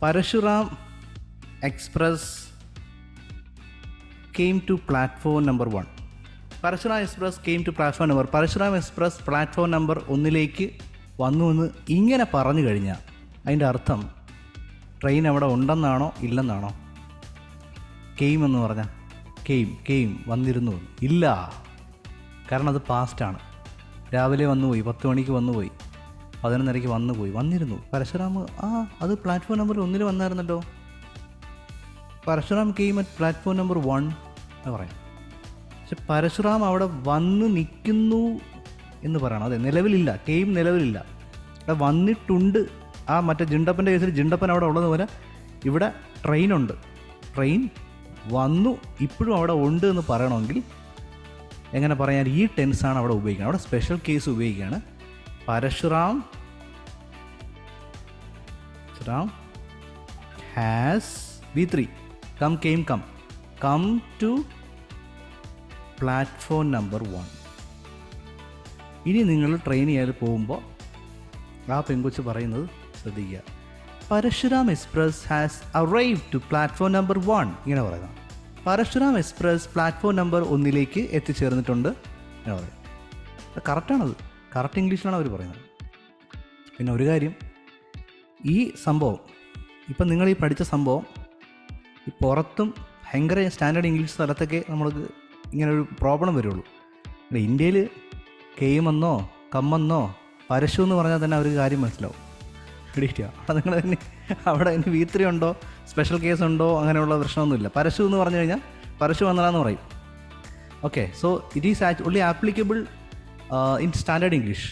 Parashuram Express came to platform number 1. Parashuram Express came to platform number. Parashuram Express platform number 1 വന്നു എന്ന് ഇങ്ങനെ പറഞ്ഞു കഴിഞ്ഞാൽ അതിൻ്റെ അർത്ഥം ട്രെയിൻ അവിടെ ഉണ്ടെന്നാണോ ഇല്ലെന്നാണോ? കെയിം എന്ന് പറഞ്ഞാൽ കെയിം വന്നിരുന്നു ഇല്ല, കാരണം അത് പാസ്റ്റാണ്. രാവിലെ വന്നുപോയി, 10 മണിക്ക് വന്നുപോയി, 11:30 വന്നിരുന്നു. പരശുറാം അത് പ്ലാറ്റ്ഫോം നമ്പർ 1 വന്നായിരുന്നല്ലോ. Parashuram came at platform number 1 എന്ന് പറയാം. പക്ഷെ പരശുറാം അവിടെ വന്ന് നിൽക്കുന്നു എന്ന് പറയണം. അതെ, നിലവിലില്ല, കെയിം നിലവിലില്ല, അവിടെ വന്നിട്ടുണ്ട്. മറ്റേ ജിണ്ടപ്പൻ്റെ കേസിൽ ജിണ്ടപ്പൻ അവിടെ ഉള്ളതുപോലെ ഇവിടെ ട്രെയിനുണ്ട്, ട്രെയിൻ വന്നു, ഇപ്പോഴും അവിടെ ഉണ്ട് എന്ന് പറയണമെങ്കിൽ എങ്ങനെ പറയാൻ? ഈ ടെൻസാണ് അവിടെ ഉപയോഗിക്കുന്നത്. അവിടെ സ്പെഷ്യൽ കേസ് ഉപയോഗിക്കുകയാണ്. Parashuram has V3 come to platform number 1. ഇനി നിങ്ങൾ ട്രെയിൻ ചെയ്യാൻ പോകുമ്പോൾ ആ പെൺകൊച്ച് പറയുന്നത് ശ്രദ്ധിക്കുക. Parashuram express has arrive to platform number 1 ഇങ്ങനെ പറയുന്നത്. പരശുറാം എക്സ്പ്രസ് പ്ലാറ്റ്ഫോം നമ്പർ 1 എത്തിച്ചേർന്നിട്ടുണ്ട് എന്ന് പറയും. കറക്റ്റാണത്, കറക്റ്റ് ഇംഗ്ലീഷിലാണ് അവർ പറയുന്നത്. പിന്നെ ഒരു കാര്യം, ഈ സംഭവം ഇപ്പം നിങ്ങൾ ഈ പഠിച്ച സംഭവം ഈ പുറത്തും ഭയങ്കര സ്റ്റാൻഡേർഡ് ഇംഗ്ലീഷ് സ്ഥലത്തൊക്കെ നമ്മൾക്ക് ഇങ്ങനൊരു പ്രോബ്ലം വരുള്ളൂ. ഇന്ത്യയിൽ കെയിമെന്നോ കമ്മെന്നോ പരശു എന്ന് പറഞ്ഞാൽ തന്നെ അവർക്ക് കാര്യം മനസ്സിലാവും. പിടിക്കുക അവിടെ നിങ്ങൾ തന്നെ അവിടെ അതിന് V3 ഉണ്ടോ, സ്പെഷ്യൽ കേസ് ഉണ്ടോ, അങ്ങനെയുള്ള പ്രശ്നമൊന്നുമില്ല. പരശു എന്ന് പറഞ്ഞു കഴിഞ്ഞാൽ പരശു വന്നതാന്ന് പറയും. Okay, so it is only applicable in standard English.